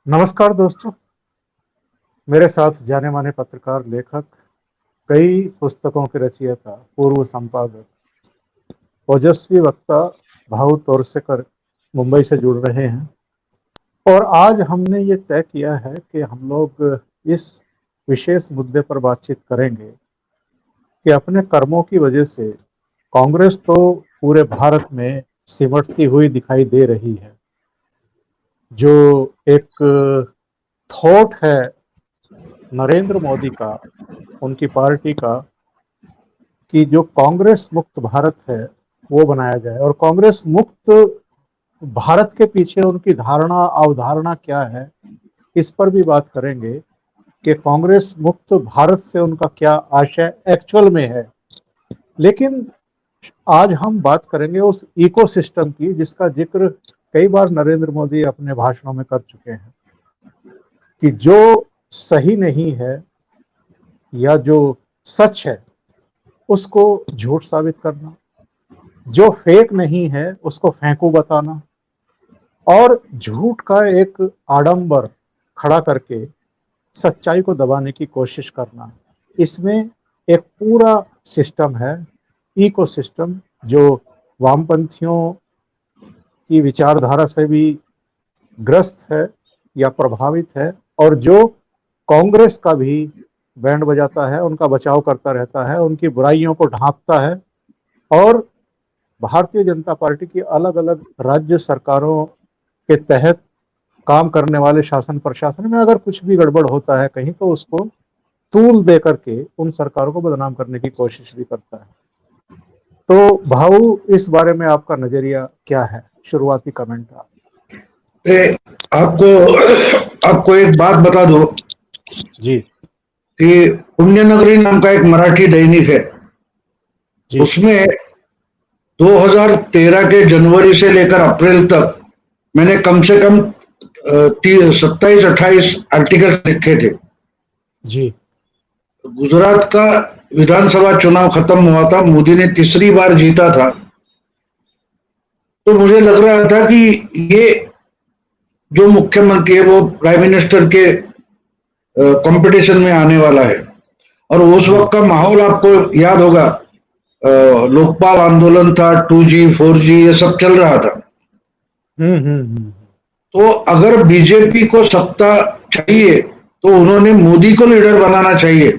नमस्कार दोस्तों। मेरे साथ जाने माने पत्रकार, लेखक, कई पुस्तकों के रचयिता, पूर्व संपादक, ओजस्वी वक्ता भाऊ तोरसेकर मुंबई से जुड़ रहे हैं। और आज हमने ये तय किया है कि हम लोग इस विशेष मुद्दे पर बातचीत करेंगे कि अपने कर्मों की वजह से कांग्रेस तो पूरे भारत में सिमटती हुई दिखाई दे रही है। जो एक थॉट है नरेंद्र मोदी का, उनकी पार्टी का, कि जो कांग्रेस मुक्त भारत है वो बनाया जाए। और कांग्रेस मुक्त भारत के पीछे उनकी धारणा, अवधारणा क्या है, इस पर भी बात करेंगे कि कांग्रेस मुक्त भारत से उनका क्या आशय एक्चुअल में है। लेकिन आज हम बात करेंगे उस इकोसिस्टम की जिसका जिक्र कई बार नरेंद्र मोदी अपने भाषणों में कर चुके हैं कि जो सही नहीं है या जो सच है उसको झूठ साबित करना, जो फेक नहीं है उसको फेंकू बताना, और झूठ का एक आडंबर खड़ा करके सच्चाई को दबाने की कोशिश करना। इसमें एक पूरा सिस्टम है, इकोसिस्टम, जो वामपंथियों की विचारधारा से भी ग्रस्त है या प्रभावित है, और जो कांग्रेस का भी बैंड बजाता है, उनका बचाव करता रहता है, उनकी बुराइयों को ढांपता है। और भारतीय जनता पार्टी की अलग अलग राज्य सरकारों के तहत काम करने वाले शासन प्रशासन में अगर कुछ भी गड़बड़ होता है कहीं, तो उसको तूल दे करके उन सरकारों को बदनाम करने की कोशिश भी करता है। तो भाऊ, इस बारे में आपका नजरिया क्या है? शुरुआती कमेंट आप। आपको आपको एक बात बता दो जी कि पुण्यनगरी नाम का एक मराठी दैनिक है। जी। उसमें 2013 के जनवरी से लेकर अप्रैल तक मैंने कम से कम 27-28 आर्टिकल लिखे थे। जी गुजरात का विधानसभा चुनाव खत्म हुआ था, मोदी ने तीसरी बार जीता था। तो मुझे लग रहा था कि ये जो मुख्यमंत्री है वो प्राइम मिनिस्टर के कंपटीशन में आने वाला है। और उस जी। वक्त का माहौल आपको याद होगा, लोकपाल आंदोलन था, 2G 4G ये सब चल रहा था। हम्म। तो अगर बीजेपी को सत्ता चाहिए तो उन्होंने मोदी को लीडर बनाना चाहिए,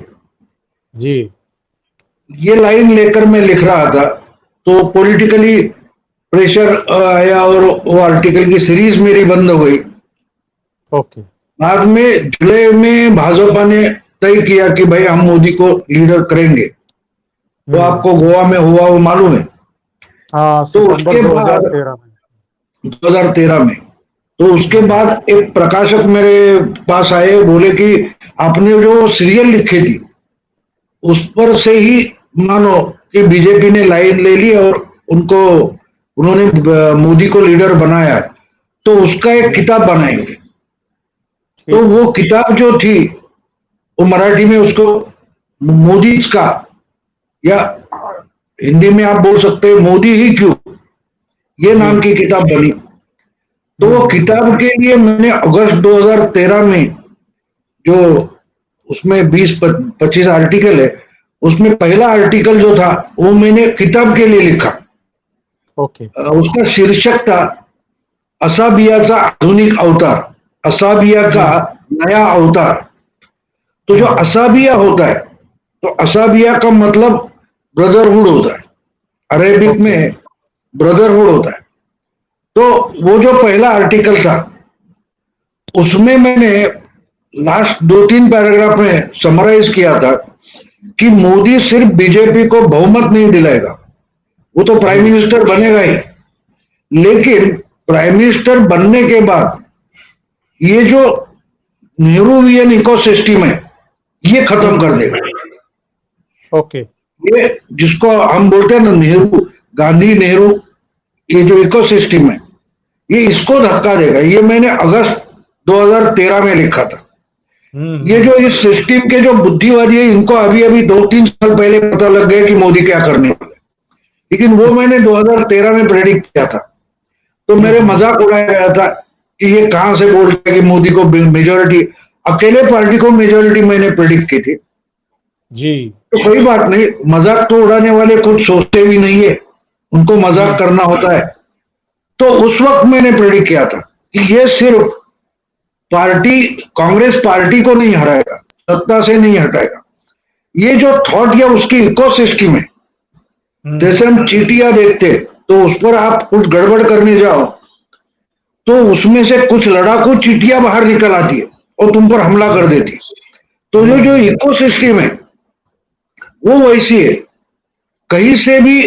जी ये लाइन लेकर मैं लिख रहा था। तो पॉलिटिकली प्रेशर आया और वो आर्टिकल की सीरीज मेरी बंद हो गई। ओके। बाद में जुलाई में भाजपा ने तय किया कि भाई हम मोदी को लीडर करेंगे। तो आपको गोवा में हुआ वो मालूम है। हाँ, तो सितंबर उसके बाद 2013 में। 2013 में तो उसके बाद एक प्रकाशक मेरे पास आए, बोले कि आपने जो सीरियल लिखी थी उस पर से ही मानो कि बीजेपी ने लाइन ले ली और उन्होंने मोदी को लीडर बनाया है, तो उसका एक जी। किताब बनाएंगे। तो ठीक है। वो किताब जो थी वो मराठी में उसको मोदी का, या हिंदी में आप बोल सकते हैं मोदी ही क्यों, ये जी। नाम की किताब बनी। तो वो किताब के लिए मैंने अगस्त 2013 में, जो उसमें 20-25 आर्टिकल है, उसमें पहला आर्टिकल जो था वो मैंने किताब के लिए लिखा। ओके। उसका शीर्षक था असाबियाचा आधुनिक अवतार, असाबिया का नया अवतार। तो जो असाबिया होता है, तो असाबिया का मतलब ब्रदरहुड होता है, अरेबिक ओके। में ब्रदरहुड होता है। तो वो जो पहला आर्टिकल था उसमें मैंने लास्ट 2-3 पैराग्राफ में समराइज किया था कि मोदी सिर्फ बीजेपी को बहुमत नहीं दिलाएगा, वो तो प्राइम जी। मिनिस्टर बनेगा ही, लेकिन प्राइम मिनिस्टर बनने के बाद ये जो नेहरूवियन इकोसिस्टम है ये खत्म कर देगा। ओके। ये जिसको हम बोलते हैं ना नेहरू, गांधी नेहरू, ये जो इकोसिस्टम है ये इसको धक्का देगा। ये मैंने अगस्त 2013 में लिखा था। ये जो इस सिस्टम के जो बुद्धिवादी है इनको अभी अभी 2-3 साल पहले पता लग गया कि मोदी क्या करने वाले, लेकिन वो मैंने 2013 में प्रेडिक्ट किया था। तो मेरे मजाक उड़ाया गया था कि ये कहां से बोल रहा है कि मोदी को मेजोरिटी, अकेले पार्टी को मेजोरिटी मैंने प्रेडिक्ट की थी। जी। तो कोई बात नहीं, मजाक तो उड़ाने वाले कुछ सोचते भी नहीं है, उनको मजाक करना होता है। तो उस वक्त मैंने प्रेडिक्ट किया था कि ये सिर्फ पार्टी, कांग्रेस पार्टी को नहीं हराएगा, सत्ता से नहीं हटाएगा, ये जो थॉट या उसकी इकोसिस्टम है, जैसे हम चींटियां देखते तो उस पर आप कुछ गड़बड़ करने जाओ तो उसमें से कुछ लड़ाकू चींटियां बाहर निकल आती है और तुम पर हमला कर देती है। तो जो जो इकोसिस्टम है वो वैसी है। कहीं से भी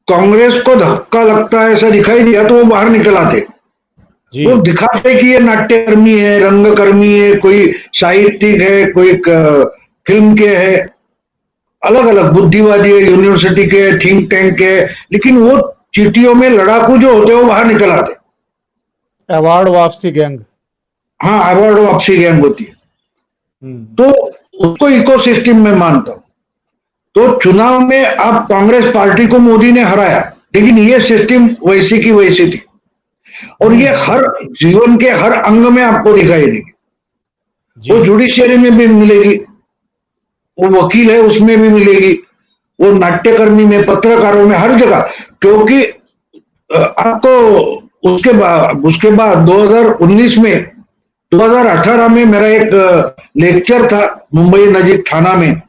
कांग्रेस को धक्का लगता है ऐसा दिखाई दिया तो वो बाहर निकल आते, वो दिखाते कि ये नाट्यकर्मी है, रंगकर्मी है, कोई साहित्यिक है, कोई फिल्म के है, अलग अलग बुद्धिवादी है, यूनिवर्सिटी के, थिंक टैंक के, लेकिन वो चीटियों में लड़ाकू जो होते हैं वो बाहर निकल आते। अवार्ड वापसी गैंग। हाँ, अवार्ड वापसी गैंग होती है। तो उसको इकोसिस्टम में मानता हूं। तो चुनाव में अब कांग्रेस पार्टी को मोदी ने हराया, लेकिन ये सिस्टम वैसी की वैसी थी और ये हर जीवन के हर अंग में आपको दिखाई देगी। वो जुडिशियरी में भी मिलेगी, वो वकील है उसमें भी मिलेगी, वो नाट्यकर्मी में, पत्रकारों में, हर जगह। क्योंकि आपको उसके बाद 2019 में, 2018 में मेरा एक लेक्चर था मुंबई नजीक थाना में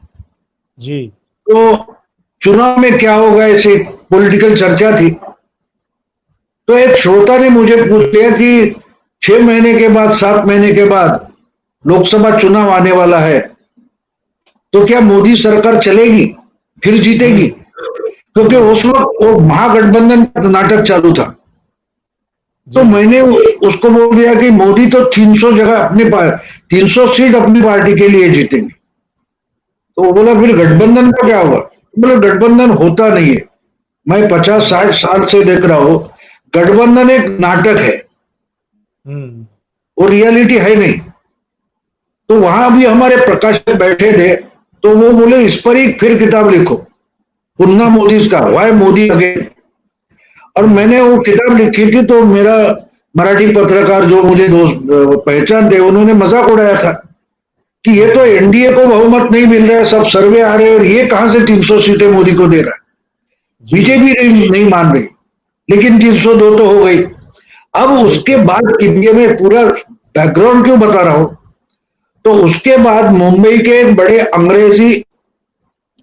जी। तो चुनाव में क्या होगा ऐसे पॉलिटिकल चर्चा थी। तो एक श्रोता ने मुझे पूछ लिया कि 6 महीने के बाद, 7 महीने के बाद लोकसभा चुनाव आने वाला है, तो क्या मोदी सरकार चलेगी, फिर जीतेगी? क्योंकि उस वक्त वो महागठबंधन का नाटक चालू था। तो मैंने उसको बोल दिया कि मोदी तो 300 जगह अपने 300 सीट अपनी पार्टी के लिए जीतेंगे। तो वो बोला फिर गठबंधन का क्या होगा? बोले गठबंधन होता नहीं है, मैं 50-60 साल से देख रहा हूं, गठबंधन एक नाटक है, वो रियलिटी है नहीं। तो वहां भी हमारे प्रकाशक बैठे थे तो वो बोले इस पर ही फिर किताब लिखो, पुन्ना मोदी का, वाई मोदी अगेन। और मैंने वो किताब लिखी थी तो मेरा मराठी पत्रकार जो मुझे दोस्त पहचानते, उन्होंने मजाक उड़ाया था कि ये तो एनडीए को बहुमत नहीं मिल रहा है, सब सर्वे आ रहे हैं और ये कहां से 300 सीटें मोदी को दे रहा है। बीजेपी नहीं मान रही, लेकिन 302 तो हो गई। अब उसके बाद इंडिया में पूरा बैकग्राउंड क्यों बता रहा हूं, तो उसके बाद मुंबई के एक बड़े अंग्रेजी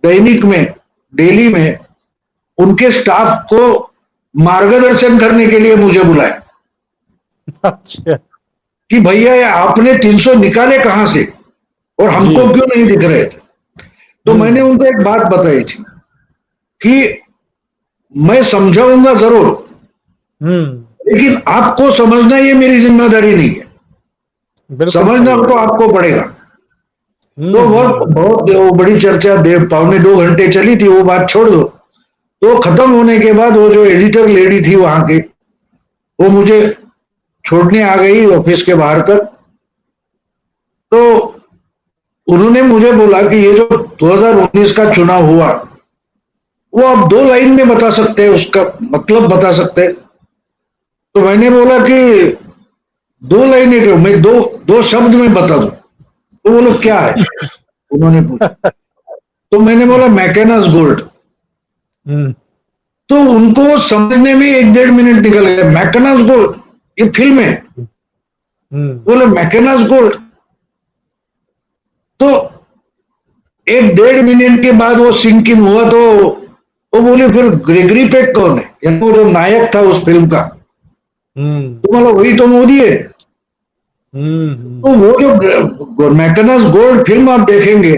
दैनिक में, दिल्ली में, उनके स्टाफ को मार्गदर्शन करने के लिए मुझे बुलाया। अच्छा। कि भैया आपने 300 निकाले कहां से और हमको क्यों नहीं दिख रहे थे? तो मैंने उनको एक बात बताई थी कि मैं समझाऊंगा जरूर, लेकिन आपको समझना ये मेरी जिम्मेदारी नहीं है, समझना तो आपको पड़ेगा। तो बहुत बड़ी चर्चा 1.5-2 घंटे चली थी, वो बात छोड़ दो। तो खत्म होने के बाद वो जो एडिटर लेडी थी वहां की, वो मुझे छोड़ने आ गई ऑफिस के बाहर तक। तो उन्होंने मुझे बोला कि ये जो 2019 का चुनाव हुआ वो आप 2 लाइन में बता सकते हैं, उसका मतलब बता सकते हैं? तो मैंने बोला कि 2 लाइनें क्यों, मैं दो शब्द में बता दूं। तो बोलो क्या है, उन्होंने पूछा। तो मैंने बोला मैकेनास गोल्ड। तो उनको समझने में 1-1.5 मिनट निकल गया। मैकेनास गोल्ड ये फिल्म है, बोले मैकेनास गोल्ड। तो 1-1.5 मिनट के बाद वो सिंक इन हुआ। तो वो बोले फिर ग्रेगरी पेक कौन है, यानी वो जो नायक था उस फिल्म का? तो मतलब वही तो मोदी है। तो वो जो मैकेनास गोल्ड फिल्म आप देखेंगे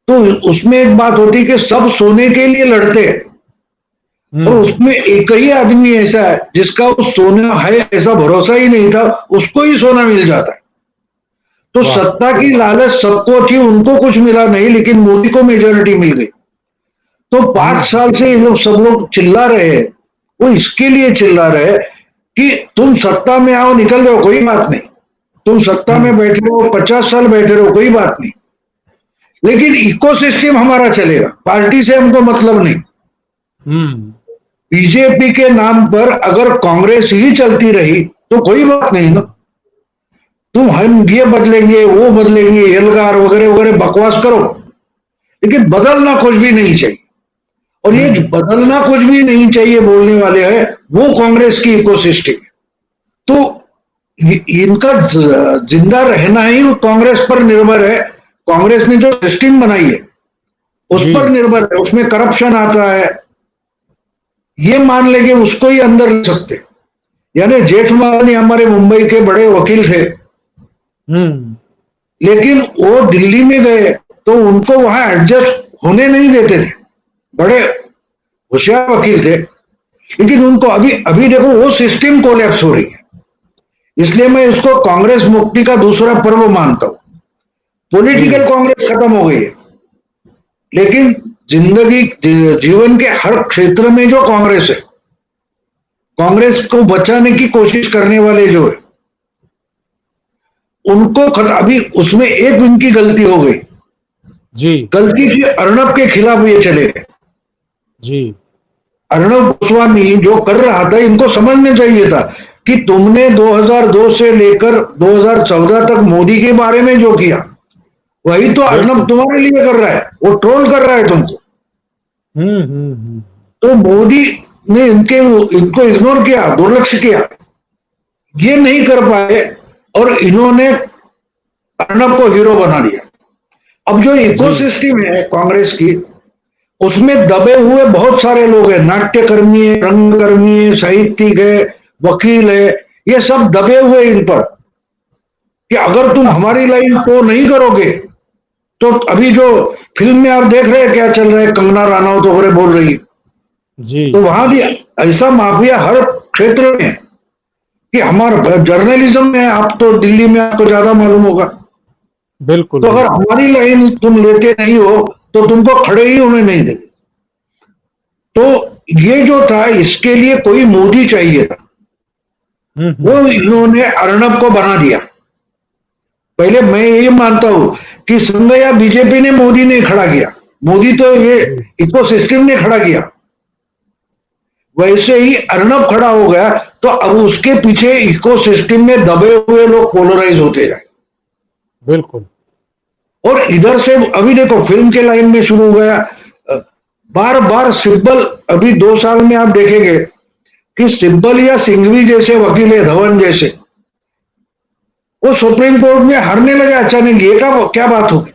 तो उसमें एक बात होती है कि सब सोने के लिए लड़ते हैं और उसमें एक ही आदमी ऐसा है जिसका उस सोना है ऐसा भरोसा ही नहीं था, उसको ही सोना मिल जाता है। तो सत्ता की लालच सबको थी, उनको कुछ मिला नहीं, लेकिन मोदी को मेजोरिटी मिल गई। तो 5 साल से ये लोग सब लोग चिल्ला रहे हैं, वो इसके लिए चिल्ला रहे हैं कि तुम सत्ता में आओ, निकल रहे हो कोई बात नहीं, तुम सत्ता में बैठे रहो, 50 साल बैठे रहो कोई बात नहीं, लेकिन इकोसिस्टम हमारा चलेगा, पार्टी से हमको मतलब नहीं। बीजेपी के नाम पर अगर कांग्रेस ही चलती रही तो कोई बात नहीं ना, तुम हम ये बदलेंगे वो बदलेंगे एलगार वगैरह वगैरह बकवास करो, लेकिन बदलना कुछ भी नहीं चाहिए। और ये बदलना कुछ भी नहीं चाहिए बोलने वाले हैं, वो कांग्रेस की इकोसिस्टम। तो इनका जिंदा रहना ही वो कांग्रेस पर निर्भर है। कांग्रेस ने जो सिस्टम बनाई है उस जी पर निर्भर है, उसमें करप्शन आता है, ये मान लेंगे उसको ही अंदर ले सकते। यानी जेठमलानी हमारे मुंबई के बड़े वकील थे, हम्म लेकिन वो दिल्ली में गए तो उनको वहां एडजस्ट होने नहीं देते थे, बड़े होशियार वकील थे, लेकिन उनको अभी अभी देखो वो सिस्टम कोलैप्स हो रही है। इसलिए मैं इसको कांग्रेस मुक्ति का दूसरा पर्व मानता हूं। जी पॉलिटिकल कांग्रेस खत्म हो गई है, लेकिन जिंदगी जीवन के हर क्षेत्र में जो कांग्रेस है, कांग्रेस को बचाने की कोशिश करने वाले जो है उनको अभी उसमें एक उनकी गलती हो गई। जी गलती थी अर्णब के खिलाफ ये चले गए। जी अर्णब गोस्वामी जो कर रहा था, इनको समझना चाहिए था कि तुमने 2002 से लेकर 2014 तक मोदी के बारे में जो किया वही तो अर्णब बिल्कुल। तुम्हारे लिए कर रहा है, वो ट्रोल कर रहा है तुमको। हम्म। तो मोदी ने इनको इग्नोर किया, दुर्लक्ष्य किया, ये नहीं कर पाए और इन्होंने अर्णब को हीरो बना दिया। अब जो जी इकोसिस्टम है कांग्रेस की, उसमें दबे हुए बहुत सारे लोग हैं, नाट्यकर्मी है, रंगकर्मी है, साहित्यिक है, वकील है, ये सब दबे हुए इन पर कि अगर तुम हमारी लाइन तो नहीं करोगे तो अभी जो फिल्म में आप देख रहे हैं क्या चल रहा है, कंगना रानौत वगैरह बोल रही है, जी तो वहां भी ऐसा माफिया हर क्षेत्र में है कि हमारा जर्नलिज्म में, आप तो दिल्ली में आपको ज्यादा मालूम होगा, बिल्कुल तो अगर बिल्कुल। हमारी लाइन तुम लेते नहीं हो तो तुमको खड़े ही होने नहीं देंगे। तो ये जो था इसके लिए कोई मोदी चाहिए था, वो हम्म। इन्होंने अर्णब को बना दिया। पहले मैं यही मानता हूं कि संघ या बीजेपी ने मोदी ने खड़ा किया, मोदी तो ये जी इकोसिस्टम ने खड़ा किया, वैसे ही अर्णब खड़ा हो गया। तो अब उसके पीछे इकोसिस्टम में दबे हुए लोग पोलराइज होते जाए। बिल्कुल। और इधर से अभी देखो फिल्म के लाइन में शुरू हो गया, बार बार सिब्बल, अभी 2 साल में आप देखेंगे कि सिब्बल या सिंघवी जैसे वकील है, धवन जैसे, वो सुप्रीम कोर्ट में हारने लगे अचानक, ये क्या बात होगी।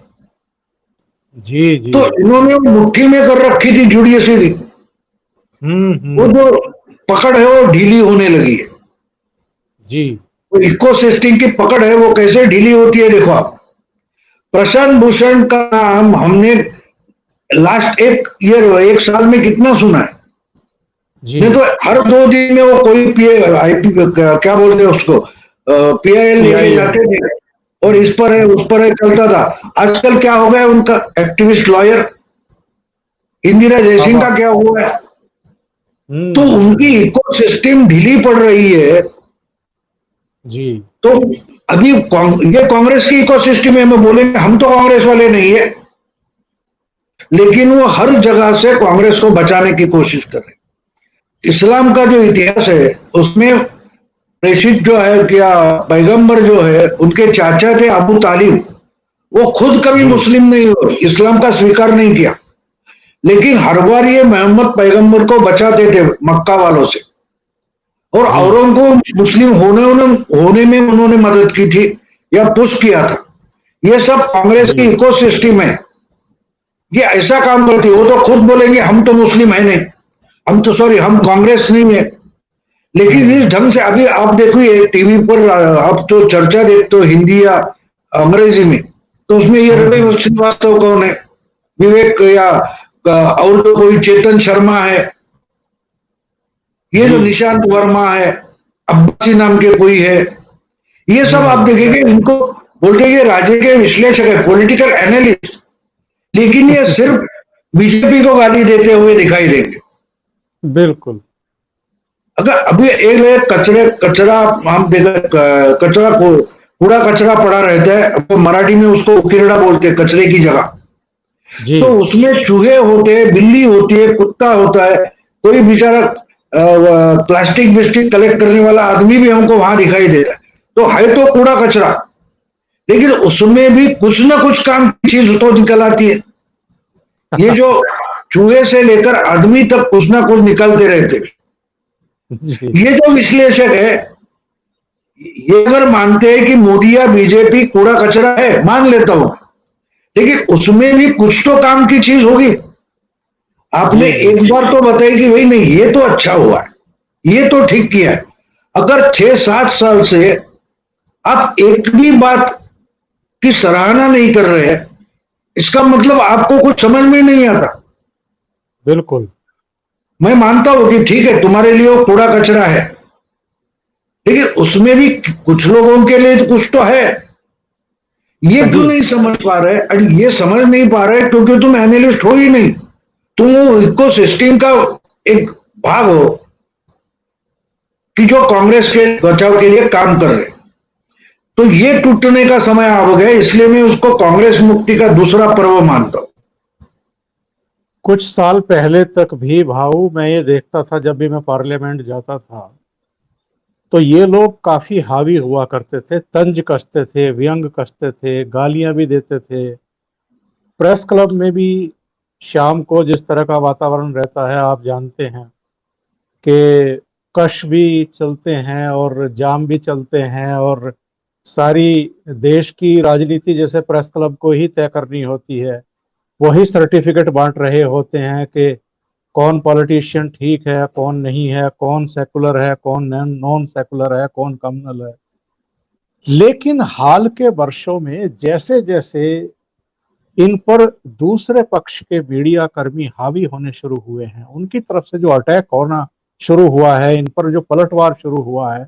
जी जी तो इन्होंने मुट्ठी में कर रखी थी जुडिशरी, वो हम्म। जो पकड़ है वो ढीली होने लगी है। जी वो इकोसिस्टम की पकड़ है वो कैसे ढीली होती है, देखो आप। प्रशांत भूषण का नाम हमने लास्ट एक साल में कितना सुना है, जी नहीं तो हर 2 दिन में वो कोई आईपी क्या बोलते हैं उसको, पीआईएल लेके PIL। जाते थे और इस पर है उस पर है चलता था। आजकल क्या हो गया उनका एक्टिविस्ट लॉयर इंदिरा जयसिंह आमा। का क्या हुआ है। तो हम्म। उनकी इकोसिस्टम ढीली पड़ रही है। जी तो अभी ये कांग्रेस की इकोसिस्टम है, मैं बोलेंगे हम तो कांग्रेस वाले नहीं है, लेकिन वो हर जगह से कांग्रेस को बचाने की कोशिश कर रहे हैं। इस्लाम का जो इतिहास है उसमें प्रेषित जो है क्या, पैगंबर जो है उनके चाचा थे अबू तालिब, वो खुद कभी जी मुस्लिम नहीं हो, इस्लाम का स्वीकार नहीं किया, लेकिन हर बार ये मोहम्मद पैगंबर को बचाते थे मक्का वालों से, और जी औरों को मुस्लिम होने में उन्होंने मदद की थी या पुश किया था। ये सब कांग्रेस की जी इकोसिस्टम है, ये ऐसा काम करती है। वो तो खुद बोलेंगे हम तो मुस्लिम है नहीं, हम तो सॉरी हम कांग्रेस नहीं है, लेकिन इस हम्म। ढंग से अभी आप देखिए टीवी पर आप तो चर्चा देखते हो हिंदी या अंग्रेजी में, तो उसमें ये रवि हम्म। श्रीवास्तव कौन है, विवेक या और तो कोई चेतन शर्मा है, ये जो जी निशांत वर्मा है, अब्बासी नाम के कोई है, ये सब आप हम्म। देखेंगे इनको बोलते हैं ये राज्य के विश्लेषक है, पॉलिटिकल एनालिस्ट, लेकिन ये सिर्फ बीजेपी को गाली देते हुए दिखाई देंगे। बिल्कुल। अगर अभी एक कचरा हम देखा, कचरा को कूड़ा कचरा पड़ा रहता है, अब मराठी में उसको उकीरड़ा बोलते हैं कचरे की जगह, जी तो उसमें चूहे होते हैं, बिल्ली होती है, कुत्ता होता है, कोई बेचारा प्लास्टिक विस्टिक कलेक्ट करने वाला आदमी भी हमको वहां दिखाई देता है। तो है तो कूड़ा कचरा, लेकिन उसमें भी कुछ ना कुछ काम की चीज तो निकल आती है। ये जो चूहे से लेकर आदमी तक कुछ ना कुछ निकलते रहते हैं। जी ये जो विश्लेषक है, ये अगर मानते हैं कि मोदी या बीजेपी कूड़ा कचरा है, मान लेता हूं, लेकिन उसमें भी कुछ तो काम की चीज होगी। आपने जी जी एक बार तो बताई कि भाई नहीं ये तो अच्छा हुआ है, ये तो ठीक किया है। अगर 6-7 साल से आप एक भी बात की सराहना नहीं कर रहे हैं, इसका मतलब आपको कुछ समझ में नहीं आता। बिल्कुल। मैं मानता हूं कि ठीक है तुम्हारे लिए वो कूड़ा कचरा है, लेकिन उसमें भी कुछ लोगों के लिए तो कुछ तो है। ये क्यों सही। नहीं समझ पा रहे? अरे ये समझ नहीं पा रहे क्योंकि तुम एनालिस्ट हो ही नहीं। तुम वो इकोसिस्टम का एक भाग हो कि जो कांग्रेस के बचाव के लिए काम कर रहे। तो ये टूटने का समय आ गया, इसलिए मैं उसको कांग्रेस मुक्ति का दूसरा पर्व मानता हूं। कुछ साल पहले तक भी भाऊ मैं ये देखता था, जब भी मैं पार्लियामेंट जाता था तो ये लोग काफी हावी हुआ करते थे, तंज कसते थे, व्यंग कसते थे, गालियां भी देते थे। प्रेस क्लब में भी शाम को जिस तरह का वातावरण रहता है आप जानते हैं कि कश भी चलते हैं और जाम भी चलते हैं, और सारी देश की राजनीति जैसे प्रेस क्लब को ही तय करनी होती है। वही सर्टिफिकेट बांट रहे होते हैं कि कौन पॉलिटिशियन ठीक है, कौन नहीं है, कौन सेकुलर है, कौन नॉन सेकुलर है, कौन कम्युनल है। लेकिन हाल के वर्षों में जैसे जैसे इन पर दूसरे पक्ष के मीडिया कर्मी हावी होने शुरू हुए हैं, उनकी तरफ से जो अटैक होना शुरू हुआ है, इन पर जो पलटवार शुरू हुआ है,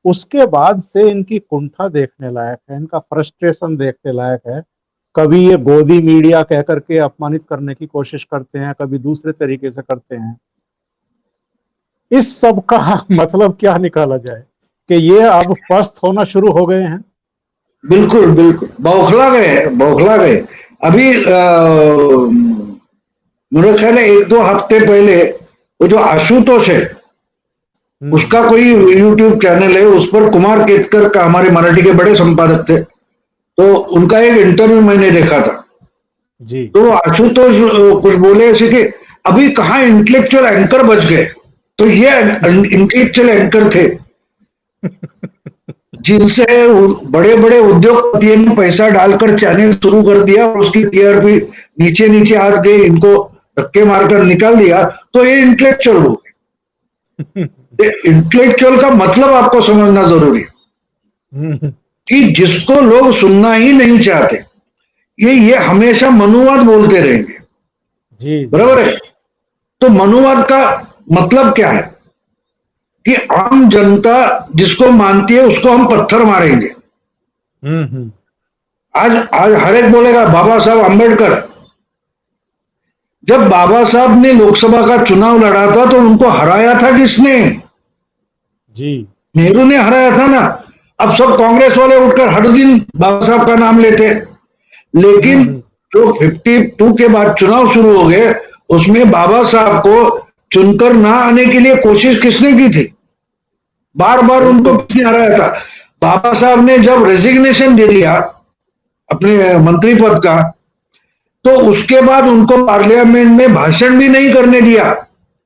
उसके बाद से इनकी कुंठा देखने लायक है, इनका फ्रस्ट्रेशन देखने लायक है। कभी ये गोदी मीडिया कह करके अपमानित करने की कोशिश करते हैं, कभी दूसरे तरीके से करते हैं। इस सब का मतलब क्या निकाला जाए कि ये अब पस्त होना शुरू हो गए हैं। बिल्कुल बिल्कुल बौखला गए, बौखला गए। अभी मेरे ख्याल है 1-2 हफ्ते पहले वो जो आशुतोष है, हम्म। उसका कोई यूट्यूब चैनल है, उस पर कुमार केतकर का, हमारे मराठी के बड़े संपादक थे, तो उनका एक इंटरव्यू मैंने देखा था। जी तो आशुतोष कुछ बोले ऐसे कि अभी कहाँ इंटेलेक्चुअल एंकर बच गए। तो ये इंटेलेक्चुअल एंकर थे जिनसे बड़े बड़े उद्योगपतियों ने पैसा डालकर चैनल शुरू कर दिया और उसकी टीआरपी नीचे नीचे आ गई, इनको धक्के मारकर निकाल दिया। तो ये इंटेलेक्चुअल हो गए। इंटेलेक्चुअल का मतलब आपको समझना जरूरी है कि जिसको लोग सुनना ही नहीं चाहते, ये हमेशा मनुवाद बोलते रहेंगे। जी जी। बराबर है? तो मनुवाद का मतलब क्या है कि आम जनता जिसको मानती है उसको हम पत्थर मारेंगे। हम्म। आज आज हर एक बोलेगा बाबा साहब अंबेडकर। जब बाबा साहब ने लोकसभा का चुनाव लड़ा था तो उनको हराया था किसने? जी। नेहरू ने हराया था ना। अब सब कांग्रेस वाले उठकर हर दिन बाबा साहब का नाम लेते, लेकिन हम्म। जो 52 के बाद चुनाव शुरू हो गए, उसमें बाबा साहब को चुनकर ना आने के लिए कोशिश किसने की थी? बार बार उनको बिल्कुल। किसने हराया था? बाबा साहब ने जब रेजिग्नेशन दे दिया अपने मंत्री पद का, तो उसके बाद उनको पार्लियामेंट में भाषण भी नहीं करने दिया।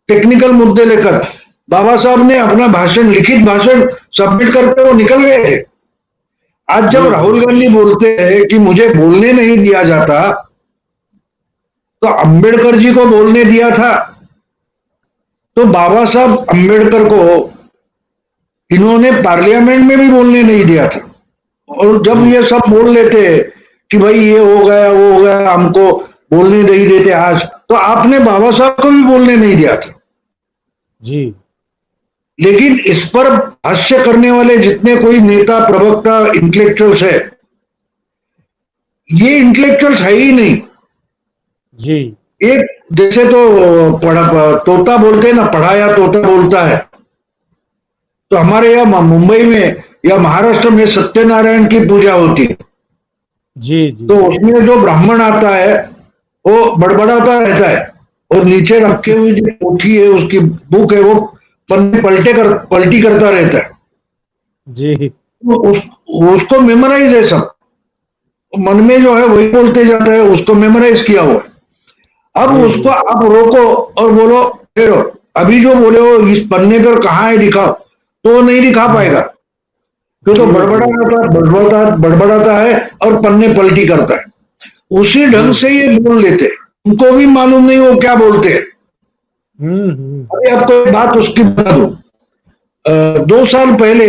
टेक्निकल मुद्दे लेकर बाबा साहब ने अपना भाषण, लिखित भाषण सबमिट करके वो निकल गए थे। आज जब जी जी राहुल गांधी बोलते हैं कि मुझे बोलने नहीं दिया जाता, तो अंबेडकर जी को बोलने दिया था। तो बाबा साहब अंबेडकर को इन्होंने पार्लियामेंट में भी बोलने नहीं दिया था। और जब जी ये सब बोल लेते कि भाई ये हो गया वो हो गया, हमको बोलने नहीं देते आज, तो आपने बाबा साहब को भी बोलने नहीं दिया था। जी। लेकिन इस पर भाष्य करने वाले जितने कोई नेता, प्रवक्ता, इंटेलेक्चुअल्स है, ये इंटेलेक्चुअल्स है ही नहीं। जी। एक जैसे तो पढ़ा तोता बोलते हैं ना, पढ़ाया तोता बोलता है। तो हमारे यहाँ मुंबई में या महाराष्ट्र में सत्यनारायण की पूजा होती है। जी जी। तो उसमें जो ब्राह्मण आता है वो बड़बड़ाता रहता है, और नीचे रखे हुई जो पोथी है, उसकी बुक है, वो पलटी करता रहता है। जी। तो उसको मेमोराइज है सब, मन में जो है वही बोलते जाता है, उसको मेमोराइज किया हुआ है। अब जी। उसको जी। आप रोको और बोलो फिर अभी जो बोले हो इस पन्ने पर कहाँ है दिखाओ, तो वो नहीं दिखा हम्म। पाएगा। क्यों, तो जी। जी। बड़बड़ाता है और पन्ने पलटी करता है। उसी जी। ढंग से ये बोल लेते हैं, उनको भी मालूम नहीं वो क्या बोलते हैं। हम्म। अभी आपको एक बात उसकी बता दूं। 2 साल पहले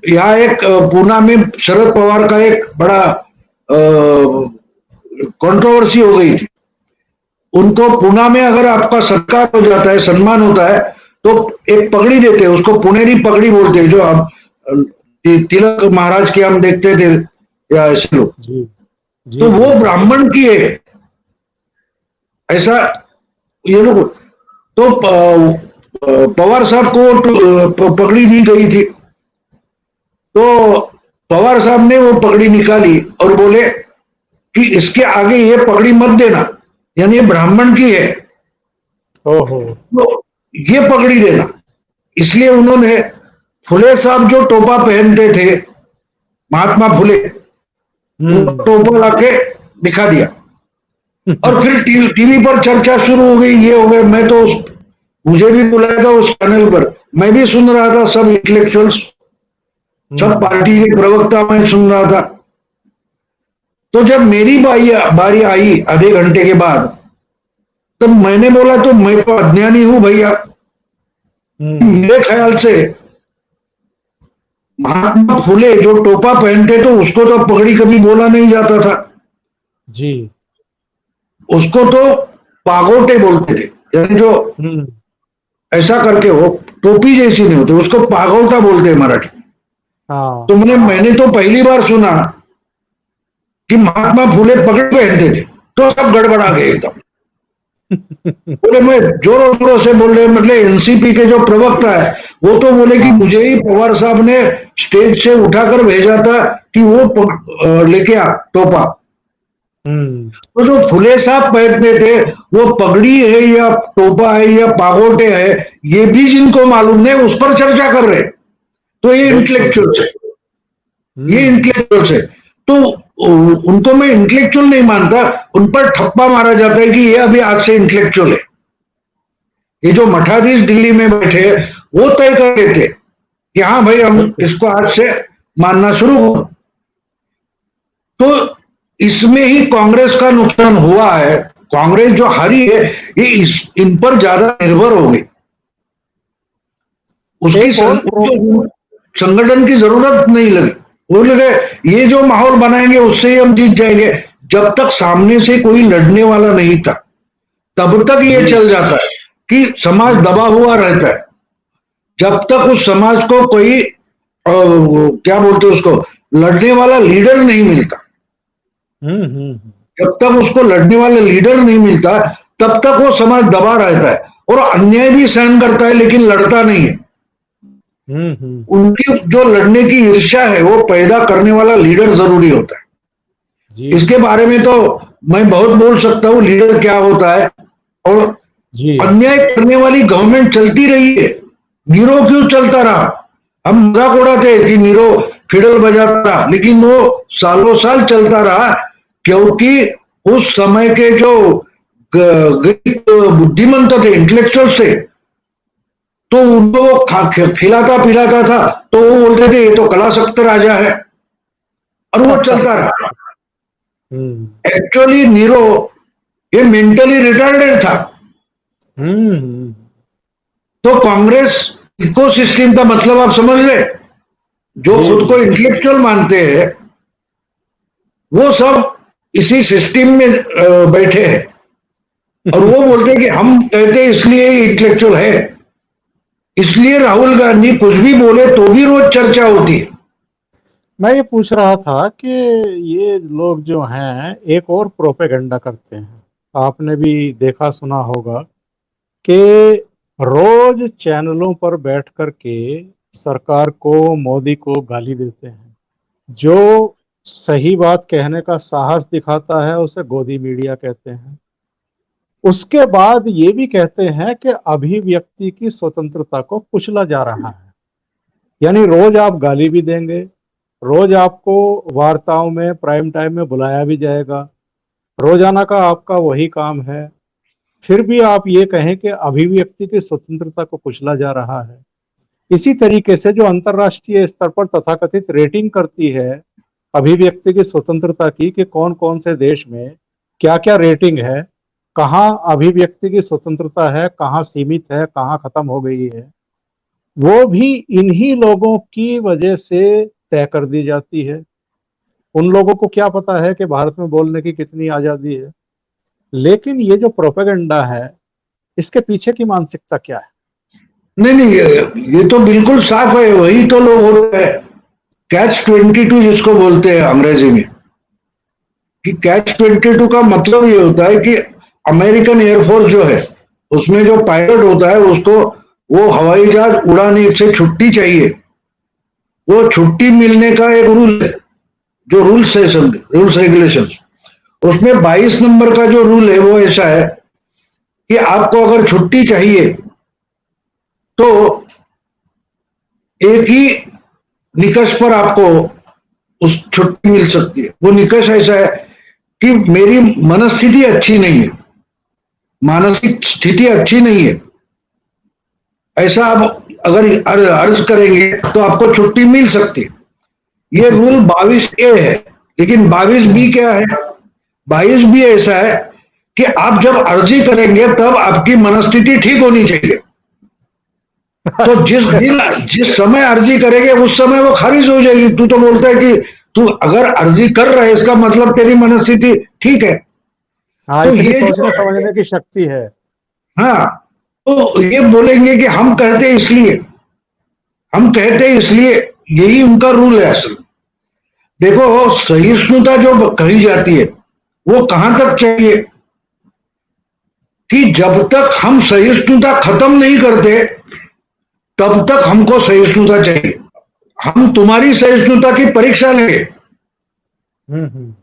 यहाँ एक पूना में शरद पवार का एक बड़ा कंट्रोवर्सी हो गई थी। उनको पूना में अगर आपका सत्कार हो जाता है, सम्मान होता है, तो एक पगड़ी देते हैं, उसको पुनेरी पगड़ी बोलते हैं, जो हम तिलक महाराज के हम देखते थे या ऐसे लोग। जी। तो जी। वो जी। ब्राह्मण की है ऐसा, ये लोग। तो पवार साहब को पगड़ी दी गई थी। तो पवार साहब ने वो पगड़ी निकाली और बोले कि इसके आगे ये पगड़ी मत देना, यानी ये ब्राह्मण की है, ओहो। तो ये पगड़ी देना। इसलिए उन्होंने फुले साहब जो टोपा पहनते थे, महात्मा फुले, वो हम्म। टोपा लाके दिखा दिया। और फिर टीवी पर चर्चा शुरू हो गई, ये हो गया। मैं तो मुझे भी बुलाया था उस चैनल पर, मैं भी सुन रहा था, सब इंटेलेक्चुअल्स, सब हम्म। पार्टी के प्रवक्ता मैं सुन रहा था। तो जब मेरी बारी आई आधे घंटे के बाद, तब मैंने बोला तो मैं तो अज्ञानी हूं भैया। हम्म। मेरे ख्याल से महात्मा फुले जो टोपा पहनते तो उसको तो पगड़ी कभी बोला नहीं जाता था, जी। उसको तो पागोटे बोलते थे, यानी जो हम्म। ऐसा करके हो, टोपी जैसी नहीं होती, उसको पागोटा बोलते हैं मराठी में। हाँ। तो मैंने तो पहली बार सुना कि महात्मा फुले पगड़ी पहनते थे, तो सब गड़बड़ा गए एकदम। बोले, मैं जोरों जोरों से बोल रहे, मतलब एनसीपी के जो प्रवक्ता है वो तो बोले कि हाँ। मुझे ही पवार साहब ने स्टेज से उठाकर भेजा था कि वो लेके आ टोपा। हम्म। तो जो फुले साहब पहनते थे, वो पगड़ी है या टोपा है या पागोटे है, ये भी जिनको मालूम नहीं उस पर चर्चा कर रहे। तो ये बिल्कुल इंटेलेक्चुअल बिल्कुल। है, ये हम्म। इंटेलेक्चुअल है। तो उनको मैं इंटेलेक्चुअल नहीं मानता, उन पर ठप्पा मारा जाता है कि ये अभी आज से इंटेलेक्चुअल है। ये जो मठाधीश दिल्ली में बैठे, वो तय कर देते कि हाँ भाई हम बिल्कुल। इसको आज से मानना शुरू हो। तो इसमें ही कांग्रेस का नुकसान हुआ है। कांग्रेस जो हारी है, ये इन पर ज्यादा निर्भर हो गई। एक और उसको संगठन की जरूरत नहीं लगी। वो लगे ये जो माहौल बनाएंगे उससे ही हम जीत जाएंगे। जब तक सामने से कोई लड़ने वाला नहीं था, तब तक ये जी। चल जाता है कि समाज हम्म। दबा हुआ रहता है। जब तक उस समाज को कोई क्या बोलते हैं उसको, लड़ने वाला लीडर नहीं मिलता, जब तक उसको लड़ने वाला लीडर नहीं मिलता, तब तक वो समाज दबा रहता है और अन्याय भी सहन करता है, लेकिन लड़ता नहीं है। उनकी जो लड़ने की ईर्ष्या है, वो पैदा करने वाला लीडर जरूरी होता है। जी। इसके बारे में तो मैं बहुत बोल सकता हूँ, लीडर क्या होता है। और जी। अन्याय करने वाली गवर्नमेंट चलती रही है, नीरो क्यों चलता रहा। हम मजाक उड़ाते कि नीरो फिडल बजाता रहा, लेकिन वो सालों साल चलता रहा, क्योंकि उस समय के जो ग्रीक बुद्धिमंत थे, इंटेलेक्चुअल थे, तो उनको खिलाता पिलाता था, तो वो बोलते थे ये तो कला सख्त राजा है, और वो चलता रहा। हम्म। एक्चुअली नीरो ये मेंटली रिटार्डेड था। हम्म। तो कांग्रेस इकोसिस्टम का मतलब आप समझ रहे, जो जी। खुद जी। को इंटेलेक्चुअल मानते हैं, वो सब इसी सिस्टम में बैठे हैं। और वो बोलते हैं कि हम कहते हैं इसलिए इंटेलेक्चुअल है, इसलिए राहुल गांधी कुछ भी बोले तो भी रोज चर्चा होती है। मैं ये पूछ रहा था कि ये लोग जो हैं एक और प्रोपेगेंडा करते हैं, आपने भी देखा सुना होगा कि रोज चैनलों पर बैठ कर के सरकार को, मोदी को गाली देते हैं। जो सही बात कहने का साहस दिखाता है उसे गोदी मीडिया कहते हैं। उसके बाद ये भी कहते हैं कि अभिव्यक्ति की स्वतंत्रता को कुचला जा रहा है। यानी रोज आप गाली भी देंगे, रोज आपको वार्ताओं में प्राइम टाइम में बुलाया भी जाएगा, रोजाना का आपका वही काम है, फिर भी आप ये कहें कि अभिव्यक्ति की स्वतंत्रता को कुचला जा रहा है। इसी तरीके से जो अंतर्राष्ट्रीय स्तर पर तथाकथित रेटिंग करती है अभिव्यक्ति की स्वतंत्रता की, कि कौन कौन से देश में क्या क्या रेटिंग है, कहाँ अभिव्यक्ति की स्वतंत्रता है, कहाँ सीमित है, कहाँ खत्म हो गई है, वो भी इन्हीं लोगों की वजह से तय कर दी जाती है। उन लोगों को क्या पता है कि भारत में बोलने की कितनी आजादी है। लेकिन ये जो प्रोपेगेंडा है, इसके पीछे की मानसिकता क्या है? नहीं नहीं, ये तो बिल्कुल साफ है, वही तो लोग हो रहे हैं। कैच 22 जिसको बोलते हैं अंग्रेजी में, कि कैच 22 का मतलब ये होता है कि अमेरिकन एयरफोर्स जो है उसमें जो पायलट होता है उसको वो हवाई जहाज उड़ाने से छुट्टी चाहिए। वो छुट्टी मिलने का एक रूल है, जो रूल्स रेगुलेशन, उसमें 22 नंबर का जो रूल है वो ऐसा है कि आपको अगर छुट्टी चाहिए तो एक ही निकष पर आपको उस छुट्टी मिल सकती है। वो निकष ऐसा है कि मेरी मनस्थिति अच्छी नहीं है, मानसिक स्थिति अच्छी नहीं है, ऐसा आप अगर अर्ज करेंगे तो आपको छुट्टी मिल सकती है। ये रूल 22A है। लेकिन 22B क्या है? 22B ऐसा है कि आप जब अर्जी करेंगे तब आपकी मनस्थिति ठीक होनी चाहिए। तो जिस समय अर्जी करेंगे उस समय वो खारिज हो जाएगी। तू तो बोलता है कि तू अगर अर्जी कर रहा है इसका मतलब तेरी मनस्थिति ठीक है। हाँ, तो इतनी ये सोचने जो, समझने की शक्ति है। हाँ, तो ये बोलेंगे कि हम कहते हैं इसलिए, हम कहते हैं इसलिए, यही उनका रूल है असल। देखो, सहिष्णुता जो कही जाती है वो कहां तक चाहिए, कि जब तक हम सहिष्णुता खत्म नहीं करते तब तक हमको सहिष्णुता चाहिए। हम तुम्हारी सहिष्णुता की परीक्षा लेंगे, हम्म।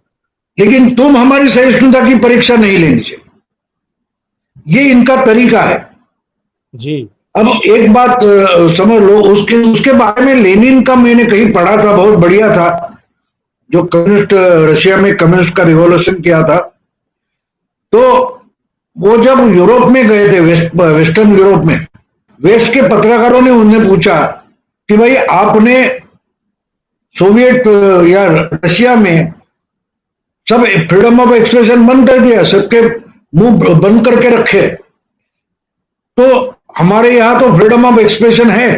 लेकिन तुम हमारी सहिष्णुता की परीक्षा नहीं लेनी चाहिए। ये इनका तरीका है। जी। अब एक बात समझ लो, उसके उसके बारे में लेनिन का मैंने कहीं पढ़ा था, बहुत बढ़िया था, जो कम्युनिस्ट रशिया में कम्युनिस्ट का रिवॉल्यूशन किया था। तो वो जब यूरोप में गए थे, वेस्टर्न यूरोप में, वेस्ट के पत्रकारों ने उन्हें पूछा कि भाई आपने सोवियत या रशिया में सब फ्रीडम ऑफ एक्सप्रेशन बंद कर दिया, सबके मुंह बंद करके रखे, तो हमारे यहां तो फ्रीडम ऑफ एक्सप्रेशन है,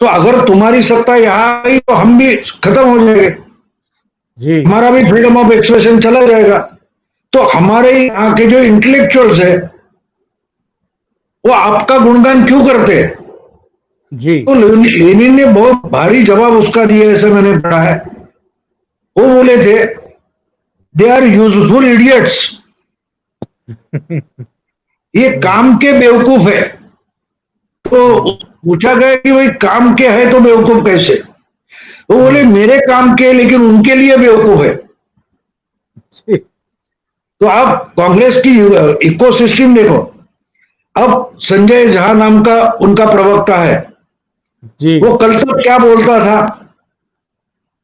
तो अगर तुम्हारी सत्ता यहां आई तो हम भी खत्म हो जाएंगे, जी। हमारा भी फ्रीडम ऑफ एक्सप्रेशन चला जाएगा। तो हमारे यहाँ के जो इंटेलेक्चुअल्स है वो आपका गुणगान क्यों करते हैं? जी। तो लेनिन ने बहुत भारी जवाब उसका दिया, ऐसे मैंने पढ़ा है। वो बोले थे, दे आर यूजफुल इडियट्स, ये काम के बेवकूफ है। तो पूछा गया कि भाई काम के है तो बेवकूफ कैसे? वो बोले मेरे काम के, लेकिन उनके लिए बेवकूफ है। जी। तो आप कांग्रेस की इकोसिस्टम देखो। अब संजय झा नाम का उनका प्रवक्ता है, जी। वो कल तक क्या बोलता था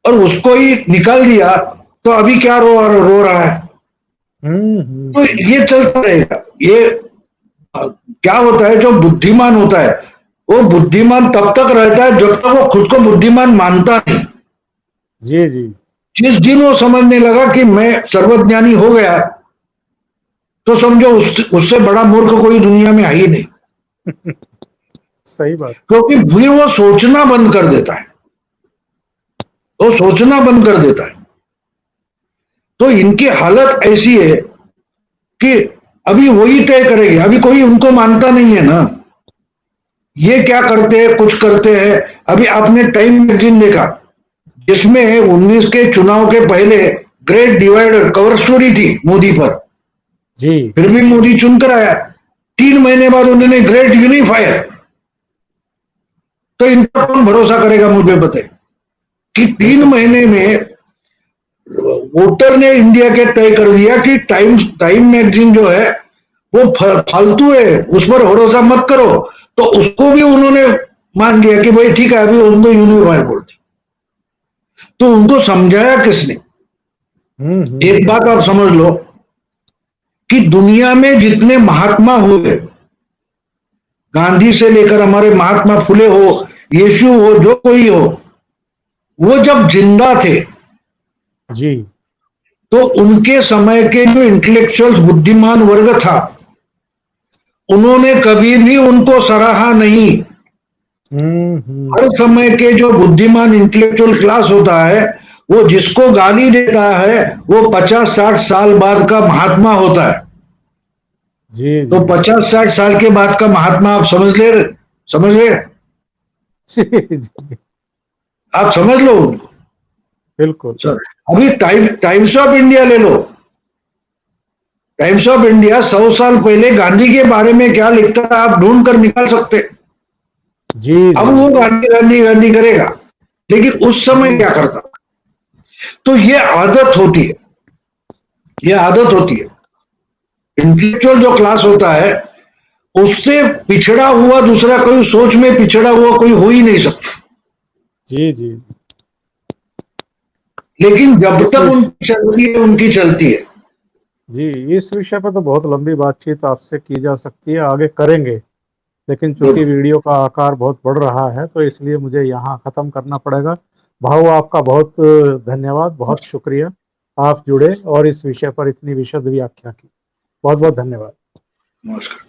और उसको ही निकाल दिया, तो अभी क्या रो रहा है। तो ये चलता रहेगा। ये क्या होता है, जो बुद्धिमान होता है वो बुद्धिमान तब तक रहता है जब तक वो खुद को बुद्धिमान मानता नहीं। जी। जी। जिस दिन वो समझने लगा कि मैं सर्वज्ञानी हो गया, तो समझो उससे बड़ा मूर्ख कोई दुनिया में है ही नहीं। सही बात। क्योंकि फिर वो सोचना बंद कर देता है, वो सोचना बंद कर देता है। तो इनकी हालत ऐसी है कि अभी वही तय करेंगे, अभी कोई उनको मानता नहीं है ना। ये क्या करते हैं, कुछ करते हैं। अभी आपने टाइम मैगजीन देखा, जिसमें 19 के चुनाव के पहले ग्रेट डिवाइडर कवर स्टोरी थी मोदी पर, जी। फिर भी मोदी चुनकर आया। 3 महीने बाद उन्होंने ग्रेट यूनिफायर। तो इन पर कौन भरोसा करेगा? मुझे बताए कि 3 महीने में वोटर ने इंडिया के तय कर दिया कि टाइम मैगजीन जो है वो फालतू है, उस पर भरोसा मत करो। तो उसको भी उन्होंने मान लिया कि भाई ठीक है, अभी उनको यूनिफाइड बोलते। तो उनको समझाया किसने? एक बात आप समझ लो कि दुनिया में जितने महात्मा हुए, गांधी से लेकर हमारे महात्मा फुले हो, यीशु हो, जो कोई हो, वो जब जिंदा थे जी तो उनके समय के जो इंटेलेक्चुअल बुद्धिमान वर्ग था, उन्होंने कभी भी उनको सराहा नहीं। हर समय के जो बुद्धिमान इंटेलेक्चुअल क्लास होता है, वो जिसको गाली देता है वो 50-60 साल बाद का महात्मा होता है। जी तो जी 50-60 साल के बाद का महात्मा आप समझ रहे? जी आप समझ लो उनको। बिल्कुल। सर, अभी टाइम्स ऑफ इंडिया ले लो। टाइम्स ऑफ इंडिया 100 साल पहले गांधी के बारे में क्या लिखता है आप ढूंढ कर निकाल सकते। जी अब जी वो गांधी गांधी गांधी करेगा, लेकिन उस समय क्या करता? तो ये आदत होती है, ये आदत होती है। इंटेलेक्चुअल जो क्लास होता है, उससे पिछड़ा हुआ दूसरा कोई, सोच में पिछड़ा हुआ कोई हो ही नहीं सकता। जी जी लेकिन जब इस तक विष उनकी चलती है, उनकी चलती है। जी इस विषय पर तो बहुत लंबी बातचीत आपसे की जा सकती है, आगे करेंगे। लेकिन चूंकि गुड। वीडियो का आकार बहुत बढ़ रहा है तो इसलिए मुझे यहाँ ख़त्म करना पड़ेगा। भाऊ आपका बहुत धन्यवाद, बहुत शुक्रिया। आप जुड़े और इस विषय पर इतनी विशद व्याख्या की। बहुत बहुत धन्यवाद। नमस्कार।